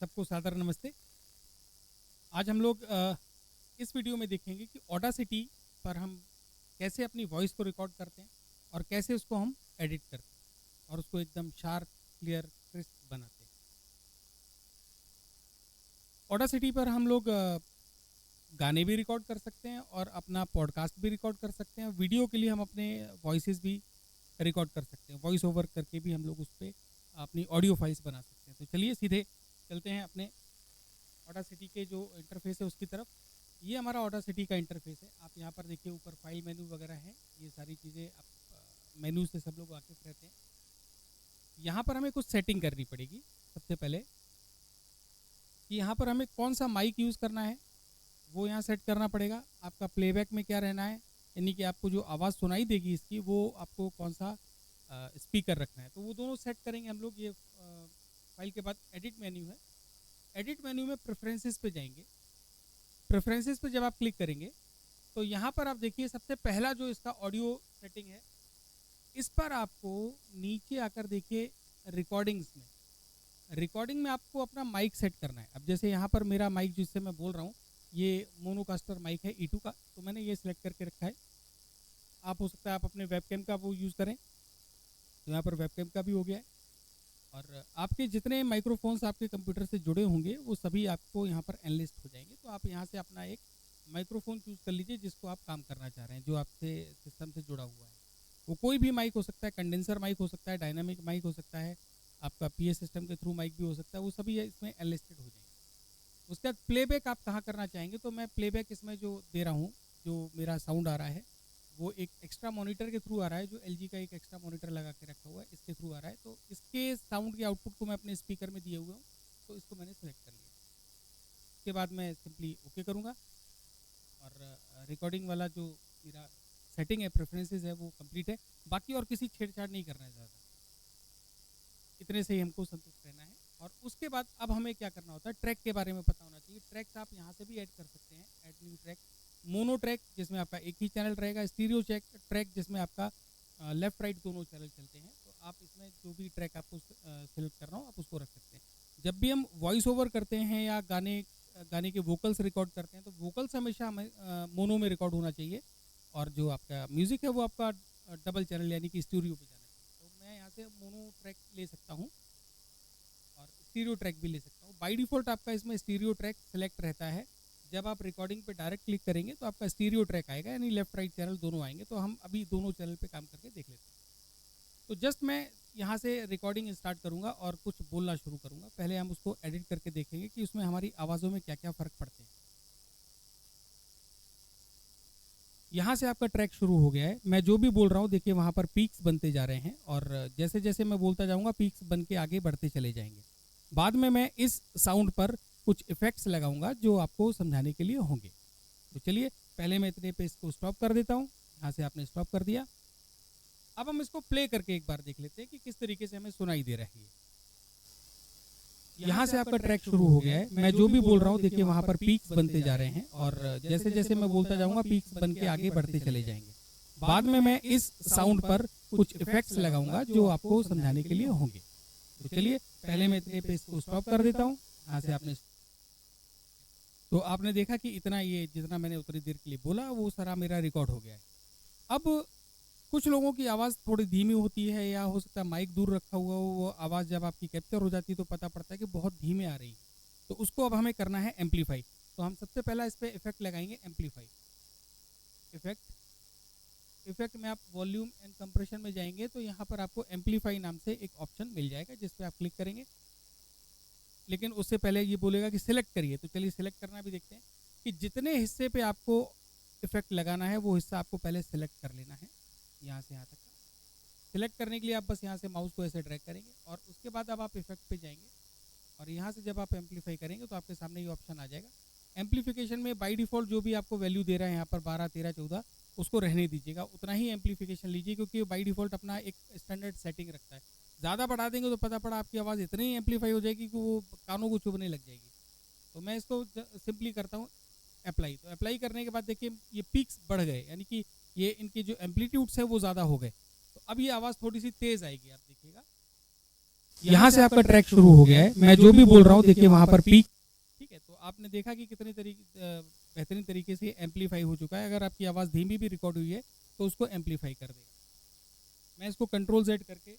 सबको सादर नमस्ते। आज हम लोग इस वीडियो में देखेंगे कि ऑडासिटी पर हम कैसे अपनी वॉइस को रिकॉर्ड करते हैं और कैसे उसको हम एडिट करते हैं और उसको एकदम शार्प, क्लियर, क्रिस्प बनाते हैं। ऑडासिटी पर हम लोग गाने भी रिकॉर्ड कर सकते हैं और अपना पॉडकास्ट भी रिकॉर्ड कर सकते हैं। वीडियो के लिए हम अपने वॉइसेस भी रिकॉर्ड कर सकते हैं, वॉइस ओवर करके भी हम लोग उस पर अपनी ऑडियो फाइल्स बना सकते हैं। तो चलिए सीधे चलते हैं अपने ऑडासिटी के जो इंटरफेस है उसकी तरफ। ये हमारा ऑडासिटी का इंटरफेस है। आप यहाँ पर देखिए ऊपर फाइल मेनू वगैरह है, ये सारी चीज़ें आप मेनू से सब लोग वाकिफ रहते हैं। यहाँ पर हमें कुछ सेटिंग करनी पड़ेगी। सबसे पहले कि यहाँ पर हमें कौन सा माइक यूज़ करना है वो यहाँ सेट करना पड़ेगा। आपका प्लेबैक में क्या रहना है, यानी कि आपको जो आवाज़ सुनाई देगी इसकी वो आपको कौन सा स्पीकर रखना है, तो वो दोनों सेट करेंगे हम लोग। ये फाइल के बाद एडिट मेन्यू है। एडिट मेन्यू में प्रेफरेंसेस पे जाएंगे। प्रेफरेंसेस पे जब आप क्लिक करेंगे तो यहाँ पर आप देखिए सबसे पहला जो इसका ऑडियो सेटिंग है, इस पर आपको नीचे आकर देखिए रिकॉर्डिंग में आपको अपना माइक सेट करना है। अब जैसे यहाँ पर मेरा माइक जिससे मैं बोल रहा हूँ ये मोनोकास्टर माइक है E2 का, तो मैंने ये सिलेक्ट करके रखा है। आप हो सकता है आप अपने वेबकैम का वो यूज़ करें, तो यहाँ पर वेबकैम का भी हो गया है। और आपके जितने माइक्रोफोन्स आपके कंप्यूटर से जुड़े होंगे वो सभी आपको यहाँ पर एनलिस्ट हो जाएंगे। तो आप यहाँ से अपना एक माइक्रोफोन चूज़ कर लीजिए जिसको आप काम करना चाह रहे हैं, जो आपसे सिस्टम से जुड़ा हुआ है। वो कोई भी माइक हो सकता है, कंडेंसर माइक हो सकता है, डायनामिक माइक हो सकता है, आपका PA सिस्टम के थ्रू माइक भी हो सकता है, वो सभी इसमें एनलिस्टेड हो जाएंगे। उसके बाद प्लेबैक आप कहाँ करना चाहेंगे, तो मैं प्लेबैक इसमें जो दे रहा हूँ, जो मेरा साउंड आ रहा है वो एक एक्स्ट्रा मॉनिटर के थ्रू आ रहा है, जो LG का एक एक्स्ट्रा मॉनिटर लगा के रखा हुआ है, इसके थ्रू आ रहा है। तो इसके साउंड के आउटपुट को मैं अपने स्पीकर में दिए हुए हूँ, तो इसको मैंने सेलेक्ट कर लिया। उसके बाद मैं सिंपली ओके करूँगा और रिकॉर्डिंग वाला जो मेरा सेटिंग है, प्रेफरेंसेस है, वो कंप्लीट है। बाकी और किसी छेड़छाड़ नहीं करना है ज़्यादा, इतने से ही हमको संतुष्ट रहना है। और उसके बाद अब हमें क्या करना होता है, ट्रैक के बारे में पता होना चाहिए। ट्रैक्स आप यहाँ से भी ऐड कर सकते हैं, add new track, mono track जिसमें आपका एक ही चैनल रहेगा, स्टीरियो ट्रैक जिसमें आपका लेफ्ट राइट दोनों चैनल चलते हैं। तो आप इसमें जो भी ट्रैक आपको सिलेक्ट करना हो आप उसको रख सकते हैं। जब भी हम वॉइस ओवर करते हैं या गाने के वोकल्स रिकॉर्ड करते हैं तो वोकल्स हमेशा हमें मोनो में रिकॉर्ड होना चाहिए, और जो आपका म्यूज़िक है वो आपका डबल चैनल यानी कि स्टीरियो पे जाना चाहिए। तो मैं यहाँ से मोनो ट्रैक ले सकता हूँ और स्टीरियो ट्रैक भी ले सकता हूँ। बाय डिफ़ॉल्ट आपका इसमें स्टीरियो ट्रैक सेलेक्ट रहता है। जब आप रिकॉर्डिंग पे डायरेक्ट क्लिक करेंगे तो आपका स्टीरियो ट्रैक आएगा, यानी लेफ्ट राइट चैनल दोनों आएंगे। तो हम अभी दोनों चैनल पे काम करके देख लेते हैं। तो जस्ट मैं यहाँ से रिकॉर्डिंग स्टार्ट करूँगा और कुछ बोलना शुरू करूँगा। पहले हम उसको एडिट करके देखेंगे कि उसमें हमारी आवाज़ों में क्या क्या फ़र्क पड़ते हैं। यहाँ से आपका ट्रैक शुरू हो गया है। मैं जो भी बोल रहा हूँ देखिए वहाँ पर पीक्स बनते जा रहे हैं, और जैसे जैसे मैं बोलता जाऊँगा पीक्स बन के आगे बढ़ते चले जाएंगे। बाद में मैं इस साउंड पर कुछ इफ़ेक्ट्स लगाऊंगा जो आपको समझाने के लिए होंगे। तो चलिए पहले मैं इतने पे इसको स्टॉप कर देता हूँ। यहाँ से आपने स्टॉप कर दिया। अब हम इसको प्ले करके एक बार देख लेते हैं कि किस तरीके से हमें सुनाई दे रही है। यहाँ से आपका ट्रैक शुरू हो गया है। मैं जो भी बोल रहा हूँ देखिए वहाँ पर पीक्स बनते जा रहे हैं, और जैसे जैसे मैं बोलता जाऊँगा पीक्स बन के आगे बढ़ते चले जाएंगे। बाद में मैं इस साउंड पर कुछ इफ़ेक्ट्स लगाऊंगा जो आपको समझाने के लिए होंगे। तो चलिए पहले मैं इतने पे इसको स्टॉप कर देता हूँ। यहाँ से आपने तो आपने देखा कि इतना ये जितना मैंने उतनी देर के लिए बोला वो सारा मेरा रिकॉर्ड हो गया है। अब कुछ लोगों की आवाज़ थोड़ी धीमी होती है, या हो सकता है माइक दूर रखा हुआ हो, वो आवाज़ जब आपकी कैप्चर हो जाती है तो पता पड़ता है कि बहुत धीमे आ रही है। तो उसको अब हमें करना है एम्पलीफाई। तो हम सबसे पहला इस पर इफेक्ट लगाएंगे, एम्पलीफाई इफेक्ट में आप वॉल्यूम एंड कंप्रेशन में जाएंगे तो यहाँ पर आपको एम्पलीफाई नाम से एक ऑप्शन मिल जाएगा जिस पर आप क्लिक करेंगे। लेकिन उससे पहले ये बोलेगा कि सिलेक्ट करिए, तो चलिए सिलेक्ट करना भी देखते हैं कि जितने हिस्से पे आपको इफेक्ट लगाना है वो हिस्सा आपको पहले सिलेक्ट कर लेना है। यहाँ से यहाँ तक सिलेक्ट करने के लिए आप बस यहाँ से माउस को ऐसे ड्रैग करेंगे और उसके बाद अब आप इफेक्ट पे जाएंगे, और यहाँ से जब आप एम्पलीफाई करेंगे तो आपके सामने ये ऑप्शन आ जाएगा। एम्पलीफिकेशन में बाय डिफ़ॉल्ट जो भी आपको वैल्यू दे रहा है यहाँ पर 12, 13, 14 उसको रहने दीजिएगा, उतना ही एम्पलीफिकेशन लीजिए, क्योंकि बाय डिफ़ॉल्ट अपना एक स्टैंडर्ड सेटिंग रखता है। ज़्यादा बढ़ा देंगे तो पता पड़ा आपकी आवाज़ इतनी ही एम्पलीफाई हो जाएगी कि वो कानों को चुभने लग जाएगी। तो मैं इसको सिंपली करता हूँ अप्लाई। तो अप्लाई करने के बाद देखिए ये पीक्स बढ़ गए, यानी कि ये इनके जो एम्पलीट्यूड्स है वो ज़्यादा हो गए। तो अब ये आवाज़ थोड़ी सी तेज़ आएगी, आप देखिएगा। यहाँ से आपका ट्रैक शुरू हो गया है। मैं जो भी बोल रहा हूँ देखिए वहाँ पर पीक, ठीक है। तो आपने देखा कि कितनी बेहतरीन तरीके से एम्पलीफाई हो चुका है। अगर आपकी आवाज़ धीमी भी रिकॉर्ड हुई है तो उसको एम्पलीफाई कर देगा। मैं इसको कंट्रोल Z करके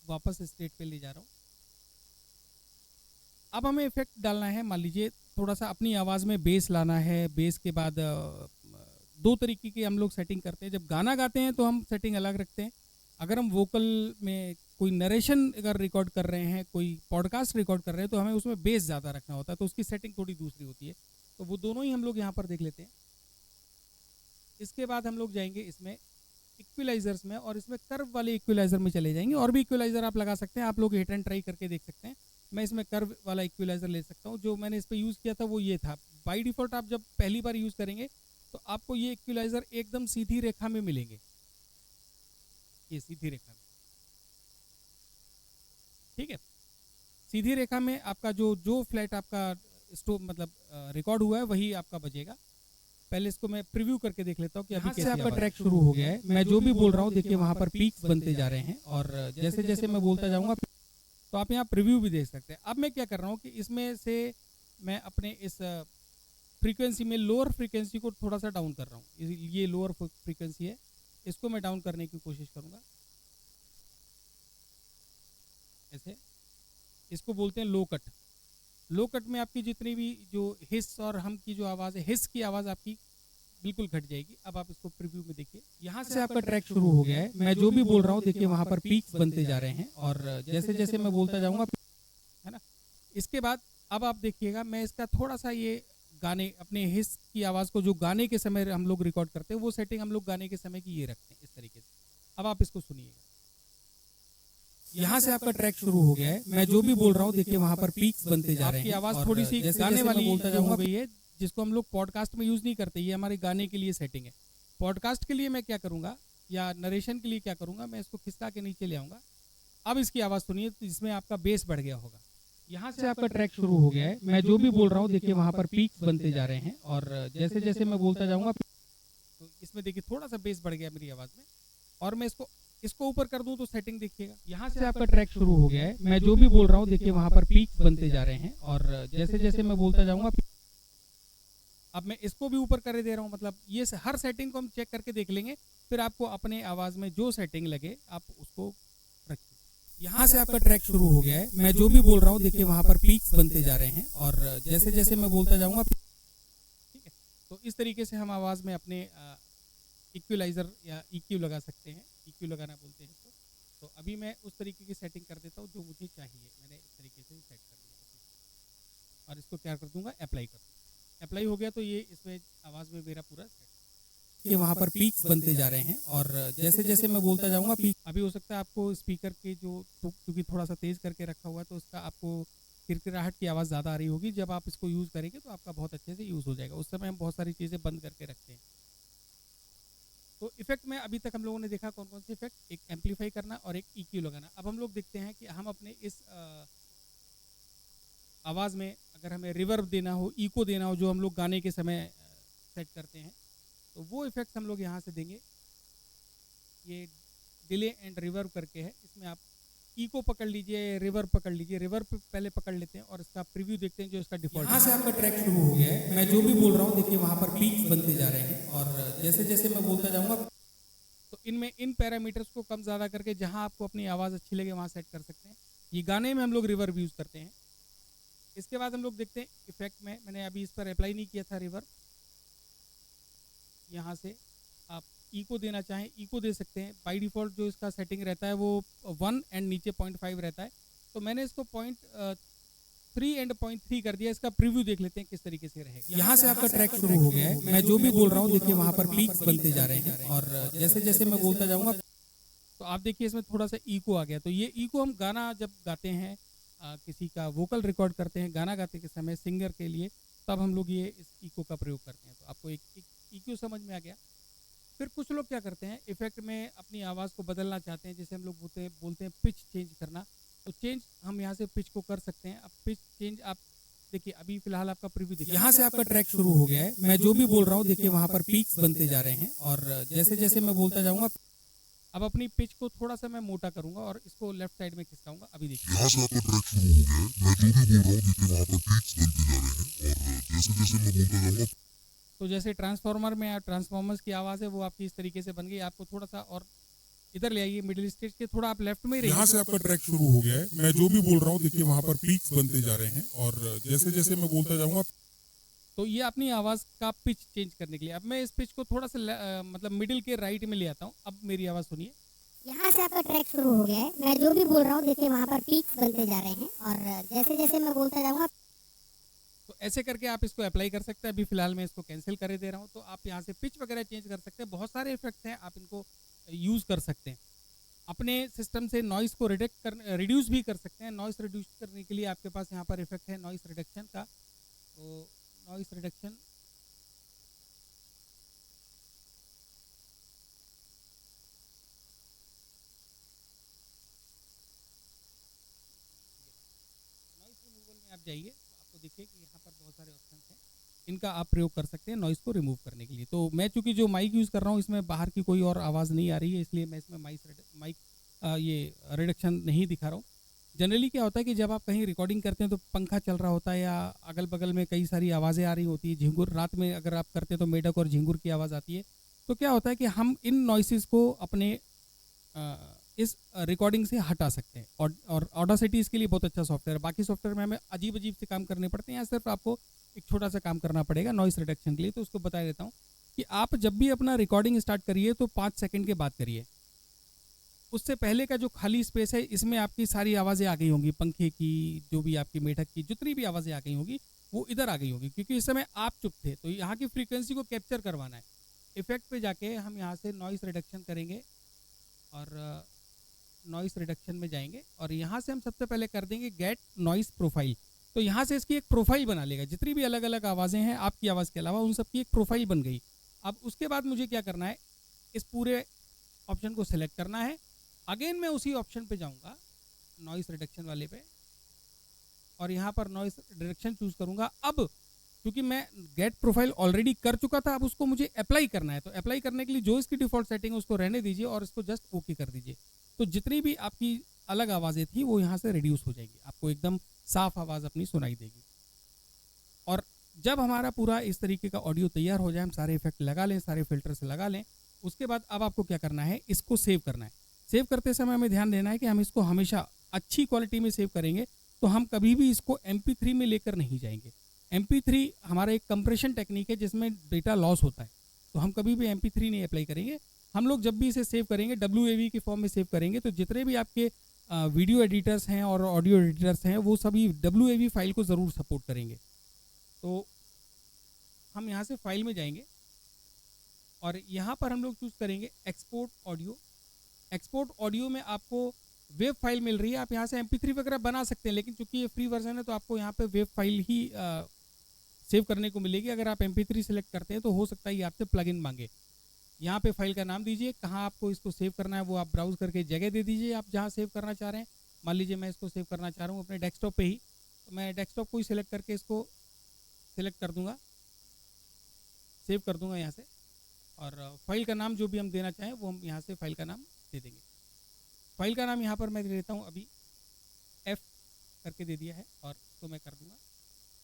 वापस स्टेट पे ले जा रहा हूँ। अब हमें इफेक्ट डालना है। मान लीजिए थोड़ा सा अपनी आवाज़ में बेस लाना है। बेस के बाद दो तरीके की हम लोग सेटिंग करते हैं। जब गाना गाते हैं तो हम सेटिंग अलग रखते हैं। अगर हम वोकल में कोई नरेशन अगर रिकॉर्ड कर रहे हैं, कोई पॉडकास्ट रिकॉर्ड कर रहे हैं, तो हमें उसमें बेस ज़्यादा रखना होता है, तो उसकी सेटिंग थोड़ी दूसरी होती है। तो वो दोनों ही हम लोग यहाँ पर देख लेते हैं। इसके बाद हम लोग जाएंगे इसमें इक्विलाइजर्स में, और इसमें कर्व वाले इक्विलाइजर में चले जाएंगे। और भी इक्विलाइजर आप लगा सकते हैं, आप लोग हिट एंड ट्राई करके देख सकते हैं। मैं इसमें कर्व वाला इक्विलाइजर ले सकता हूँ। जो मैंने इस पर यूज़ किया था वो ये था। बाय डिफ़ॉल्ट आप जब पहली बार यूज़ करेंगे तो आपको ये इक्विलाइजर एकदम सीधी रेखा में मिलेंगे, ये सीधी रेखा में, ठीक है। सीधी रेखा में आपका जो फ्लैट आपका स्टोव मतलब रिकॉर्ड हुआ है वही आपका बजेगा। पहले इसको मैं प्रीव्यू करके देख लेता हूँ कि अभी कैसे आपका ट्रैक शुरू हो गया है। मैं जो भी बोल रहा हूँ देखिए वहाँ पर पीक्स बनते जा रहे हैं, और जैसे जैसे मैं बोलता जाऊँगा तो आप यहाँ प्रीव्यू भी देख सकते हैं। अब मैं क्या कर रहा हूँ कि इसमें से मैं अपने इस फ्रीक्वेंसी में लोअर फ्रीक्वेंसी को थोड़ा सा डाउन कर रहा हूँ। ये लोअर फ्रीक्वेंसी है, इसको मैं डाउन करने की कोशिश करूँगा ऐसे। इसको बोलते हैं लो कट। लो कट में आपकी जितनी भी जो हिस और हम की जो आवाज़ है, हिस की आवाज़ आपकी बिल्कुल घट जाएगी। अब आप इसको प्रीव्यू में देखिए, यहाँ से आपका ट्रैक शुरू हो गया है। मैं जो भी बोल रहा हूँ देखिए वहाँ पर पीक्स बनते जा रहे हैं, और जैसे जैसे मैं बोलता जाऊँगा, है ना। इसके बाद अब आप देखिएगा, मैं इसका थोड़ा सा ये गाने अपने हिस की आवाज़ को जो गाने के समय हम लोग रिकॉर्ड करते हैं वो सेटिंग हम लोग गाने के समय की ये रखते हैं इस तरीके से। अब आप इसको सुनिएगा, यहाँ से आपका ट्रैक शुरू हो गया है। मैं जो भी बोल रहा हूँ देखिए वहाँ पर पीक्स बनते जा रहे हैं। आपकी आवाज़ थोड़ी सी गाने वाली बोलता जाऊँगा गई है, जिसको हम लोग पॉडकास्ट में यूज़ नहीं करते। ये हमारे गाने के लिए सेटिंग है। पॉडकास्ट के लिए मैं क्या करूँगा, या नरेशन के लिए क्या करूँगा, मैं इसको खिसका के नीचे ले आऊँगा। अब इसकी आवाज़ सुनिए, तो इसमें आपका बेस बढ़ गया होगा। यहाँ से आपका ट्रैक शुरू हो गया है। मैं जो भी बोल रहा हूँ देखिए वहाँ पर पीक्स बनते जा रहे हैं, और जैसे जैसे मैं बोलता जाऊँगा तो इसमें देखिए थोड़ा सा बेस बढ़ गया मेरी आवाज़ में। और मैं इसको ऊपर कर दूं तो सेटिंग देखिएगा, यहाँ से आपका ट्रैक शुरू हो गया है। मैं जो भी बोल रहा हूँ देखिए वहाँ पर पीक्स बनते जा रहे हैं, और जैसे जैसे मैं बोलता जाऊँगा। अब मैं इसको भी ऊपर कर दे रहा हूँ। मतलब ये हर सेटिंग को हम चेक करके देख लेंगे, फिर आपको अपने आवाज़ में जो सेटिंग लगे आप उसको रखिए। यहाँ से आपका ट्रैक शुरू हो गया है। मैं जो भी बोल रहा हूँ देखिए वहाँ पर पीक्स बनते जा रहे हैं, और जैसे जैसे मैं बोलता जाऊँगा, ठीक है। तो इस तरीके से हम आवाज़ में अपने इक्विलाइजर या EQ लगा सकते हैं। EQ लगाना बोलते हैं इसको। तो अभी मैं उस तरीके की सेटिंग कर देता हूँ जो मुझे चाहिए। मैंने इस तरीके से सेट कर दिया, और इसको क्या कर दूंगा, अप्लाई कर दूँगा। अप्लाई हो गया तो ये इसमें आवाज़ में मेरा पूरा सेट कि वहाँ पर पीक्स बनते जा रहे हैं, और जैसे जैसे मैं बोलता जाऊँगा पीक। अभी हो सकता है आपको स्पीकर के जो क्योंकि थोड़ा सा तेज़ करके रखा हुआ है तो उसका आपको किरकिराहट की आवाज़ ज़्यादा आ रही होगी। जब आप इसको यूज़ करेंगे तो आपका बहुत अच्छे से यूज़ हो जाएगा। उस समय हम बहुत सारी चीज़ें बंद करके रखते हैं। तो इफेक्ट में अभी तक हम लोगों ने देखा कौन कौन से इफेक्ट, एक एम्पलीफाई करना और एक EQ लगाना। अब हम लोग देखते हैं कि हम अपने इस आवाज़ में अगर हमें रिवर्ब देना हो, इको देना हो, जो हम लोग गाने के समय सेट करते हैं, तो वो इफेक्ट हम लोग यहाँ से देंगे। ये डिले एंड रिवर्ब करके है। इसमें आप इको पकड़ लीजिए, रिवर्ब पकड़ लीजिए। रिवर्ब पहले पकड़ लेते हैं और इसका प्रीव्यू देखते हैं जो इसका डिफॉल्ट। यहाँ से आपका ट्रैक शुरू हो गया है। मैं जो भी बोल रहा हूँ देखिए वहाँ पर पीक्स बनते जा रहे हैं, और जैसे जैसे मैं बोलता जाऊँगा तो इनमें इन पैरामीटर्स को कम ज़्यादा करके जहाँ आपको अपनी आवाज़ अच्छी लगे वहाँ सेट कर सकते हैं। ये गाने में हम लोग रिवर्ब यूज़ करते हैं। इसके बाद हम लोग देखते हैं इफेक्ट में, मैंने अभी इस पर अप्लाई नहीं किया था रिवर्ब। यहाँ से आप इको देना चाहें इको दे सकते हैं। बाय डिफ़ॉल्ट जो इसका सेटिंग रहता है वो 1 एंड नीचे 0.5 रहता है, तो मैंने इसको 0.3 एंड 0.3 कर दिया। इसका प्रीव्यू देख लेते हैं किस तरीके से रहेगा। यहाँ से आपका ट्रैक शुरू हो गया है। मैं जो भी बोल रहा हूँ देखिए वहाँ पर पीक्स बनते जा रहे हैं, और जैसे जैसे मैं बोलता जाऊँगा तो आप देखिए इसमें थोड़ा सा इको आ गया। तो ये इको हम गाना जब गाते हैं, किसी का वोकल रिकॉर्ड करते हैं गाना गाते के समय सिंगर के लिए, तब हम लोग ये इस इको का प्रयोग करते हैं। तो आपको एक EQ समझ में आ गया। फिर कुछ लोग क्या करते हैं, इफेक्ट में अपनी आवाज़ को बदलना चाहते हैं, जैसे हम लोग बोलते हैं पिच चेंज करना। तो चेंज हम यहाँ से पिच को कर सकते हैं। अब पिच चेंज आप देखिए, अभी फिलहाल आपका प्रीव्यू देखिए। यहाँ से आपका ट्रैक शुरू हो गया है। मैं जो भी बोल रहा हूँ देखिए वहाँ पर पीक्स बनते जा रहे हैं, और जैसे जैसे मैं बोलता जाऊँगा अब अपनी पिच को थोड़ा सा मैं मोटा करूंगा और इसको लेफ्ट साइड में खिसकाऊंगा। अभी देखिए यहाँ से आपका ट्रैक शुरू हो गया है। मैं जो भी बोल रहा हूँ देखिए वहाँ पर पीक्स बनते जा रहे हैं और जैसे जैसे मैं बोलता जाऊँगा तो जैसे ट्रांसफार्मर में आप ट्रांसफार्मर्स की आवाज़ है वो आपकी इस तरीके से बन गई। आपको थोड़ा सा और इधर ले आइए, मिडिल स्टेज के थोड़ा आप लेफ्ट में ही रहिए। यहाँ से आपका ट्रैक शुरू हो गया है। मैं जो भी बोल रहा हूँ देखिए वहाँ पर पीक्स बनते जा रहे हैं और जैसे जैसे मैं बोलता जाऊँगा तो ये अपनी आवाज़ का पिच चेंज करने के लिए अब मैं इस पिच को थोड़ा सा मतलब मिडिल के राइट में ले आता हूँ। अब मेरी आवाज़ सुनिए। यहाँ से आपका ट्रैक शुरू हो गया है। मैं जो भी बोल रहा हूँ देखिए वहाँ पर पीक्स बनते जा रहे हैं और जैसे जैसे मैं बोलता जाऊँगा तो ऐसे करके आप इसको अप्लाई कर सकते हैं। अभी फिलहाल मैं इसको कैंसिल कर दे रहा हूँ। तो आप यहाँ से पिच वगैरह चेंज कर सकते हैं। बहुत सारे इफेक्ट्स हैं, आप इनको यूज़ कर सकते हैं। अपने सिस्टम से नॉइस को रिड्यूस भी कर सकते हैं। नॉइस रिड्यूस करने के लिए आपके पास यहाँ पर इफेक्ट है नॉइस रिडक्शन का। तो नॉइस रिडक्शन में आप जाइए तो आपको देखिए कि यहाँ पर बहुत सारे ऑप्शन हैं, इनका आप प्रयोग कर सकते हैं नॉइस को रिमूव करने के लिए। तो मैं चूंकि जो माइक यूज़ कर रहा हूँ इसमें बाहर की कोई और आवाज़ नहीं आ रही है, इसलिए मैं इसमें माइक ये रिडक्शन नहीं दिखा रहा हूँ। जनरली क्या होता है कि जब आप कहीं रिकॉर्डिंग करते हैं तो पंखा चल रहा होता है या अगल बगल में कई सारी आवाज़ें आ रही होती है, झिंगुर रात में अगर आप करते हैं तो मेढक और झिंगुर की आवाज़ आती है। तो क्या होता है कि हम इन नॉइसेस को अपने इस रिकॉर्डिंग से हटा सकते हैं। और ऑडासिटी इसके लिए बहुत अच्छा सॉफ्टवेयर है। बाकी सॉफ्टवेयर में हमें अजीब अजीब से काम करने पड़ते हैं, यहाँ सिर्फ आपको एक छोटा सा काम करना पड़ेगा नॉइस रिडक्शन के लिए। तो उसको बता देता हूँ कि आप जब भी अपना रिकॉर्डिंग स्टार्ट करिए तो 5 सेकंड के बाद करिए। उससे पहले का जो खाली स्पेस है इसमें आपकी सारी आवाज़ें आ गई होंगी, पंखे की, जो भी आपकी मेढक की, जितनी भी आवाज़ें आ गई होंगी वो इधर आ गई होंगी, क्योंकि इस समय आप चुप थे। तो यहाँ की फ्रीक्वेंसी को कैप्चर करवाना है। इफेक्ट पे जाके हम यहाँ से नॉइस रिडक्शन करेंगे और नॉइस रिडक्शन में जाएंगे और यहाँ से हम सबसे पहले कर देंगे गेट नॉइस प्रोफाइल। तो यहाँ से इसकी एक प्रोफाइल बना लेगा। जितनी भी अलग अलग आवाज़ें हैं आपकी आवाज़ के अलावा उन सबकी एक प्रोफाइल बन गई। अब उसके बाद मुझे क्या करना है, इस पूरे ऑप्शन को सिलेक्ट करना है। अगेन मैं उसी ऑप्शन पे जाऊँगा नॉइस रिडक्शन वाले पे और यहाँ पर नॉइस रिडक्शन चूज़ करूँगा। अब क्योंकि मैं गेट प्रोफाइल ऑलरेडी कर चुका था, अब उसको मुझे अप्लाई करना है। तो अप्लाई करने के लिए जो इसकी डिफॉल्ट सेटिंग है उसको रहने दीजिए और इसको जस्ट ओके कर दीजिए। तो जितनी भी आपकी अलग आवाज़ें थी वो यहाँ से रिड्यूस हो जाएगी, आपको एकदम साफ आवाज़ अपनी सुनाई देगी। और जब हमारा पूरा इस तरीके का ऑडियो तैयार हो जाए, हम सारे इफेक्ट लगा लें, सारे फिल्टर से लगा लें, उसके बाद अब आपको क्या करना है, इसको सेव करना है। सेव करते समय हमें ध्यान देना है कि हम इसको हमेशा अच्छी क्वालिटी में सेव करेंगे। तो हम कभी भी इसको MP3 में लेकर नहीं जाएंगे। MP3 हमारा एक कंप्रेशन टेक्निक है जिसमें डेटा लॉस होता है। तो हम कभी भी MP3 नहीं अप्लाई करेंगे। हम लोग जब भी इसे सेव करेंगे WAV की फॉर्म में सेव करेंगे। तो जितने भी आपके वीडियो एडिटर्स हैं और ऑडियो एडिटर्स हैं वो सभी WAV फाइल को ज़रूर सपोर्ट करेंगे। तो हम यहाँ से फाइल में जाएंगे और यहाँ पर हम लोग चूज़ करेंगे एक्सपोर्ट ऑडियो। एक्सपोर्ट ऑडियो में आपको वेब फाइल मिल रही है। आप यहाँ से MP3 वगैरह बना सकते हैं, लेकिन चूंकि ये फ्री वर्जन है तो आपको यहाँ पे वेब फाइल ही सेव करने को मिलेगी। अगर आप MP3 सेलेक्ट करते हैं तो हो सकता है ये आपसे प्लगइन मांगे। यहाँ पे फाइल का नाम दीजिए, कहाँ आपको इसको सेव करना है वो आप ब्राउज करके जगह दे दीजिए आप जहाँ सेव करना चाह रहे हैं। मान लीजिए मैं इसको सेव करना चाह रहा हूँ अपने डेस्कटॉप पे ही, तो मैं डेस्कटॉप को ही सिलेक्ट करके इसको सिलेक्ट कर दूँगा, सेव कर दूँगा यहाँ से। और फाइल का नाम जो भी हम देना चाहें वो हम यहाँ से फाइल का नाम दे देंगे। फाइल का नाम यहाँ पर मैं दे देता हूँ, अभी F करके दे दिया है और इसको मैं कर दूँगा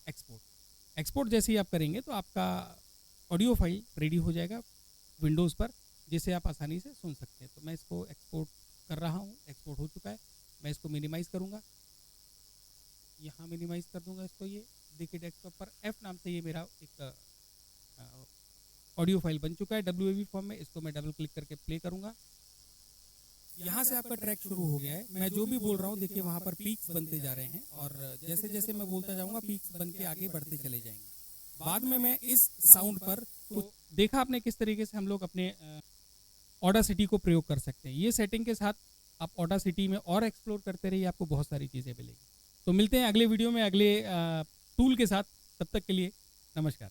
एक्सपोर्ट। एक्सपोर्ट जैसे ही आप करेंगे तो आपका ऑडियो फाइल रेडी हो जाएगा विंडोज़ पर, जिसे आप आसानी से सुन सकते हैं। तो मैं इसको एक्सपोर्ट कर रहा हूँ, एक्सपोर्ट हो चुका है। मैं इसको मिनिमाइज़ करूँगा, यहाँ मिनिमाइज़ कर दूँगा इसको। ये देखिए डेस्कटॉप पर F नाम से ये मेरा एक ऑडियो फाइल बन चुका है WAV फॉर्म में। इसको मैं डबल क्लिक करके प्ले करूँगा। यहाँ से आपका ट्रैक शुरू हो गया है। मैं जो भी बोल रहा हूँ देखिए वहाँ पर पीक्स बनते जा रहे हैं और जैसे जैसे मैं बोलता जाऊँगा पीक्स बन के आगे बढ़ते चले जाएंगे। बाद में मैं इस साउंड पर तो देखा आपने किस तरीके से हम लोग अपने ऑडासिटी को प्रयोग कर सकते हैं। ये सेटिंग के साथ आप ऑडासिटी में और एक्सप्लोर करते रहिए, आपको बहुत सारी चीज़ें मिलेगी। तो मिलते हैं अगले वीडियो में अगले टूल के साथ। तब तक के लिए नमस्कार।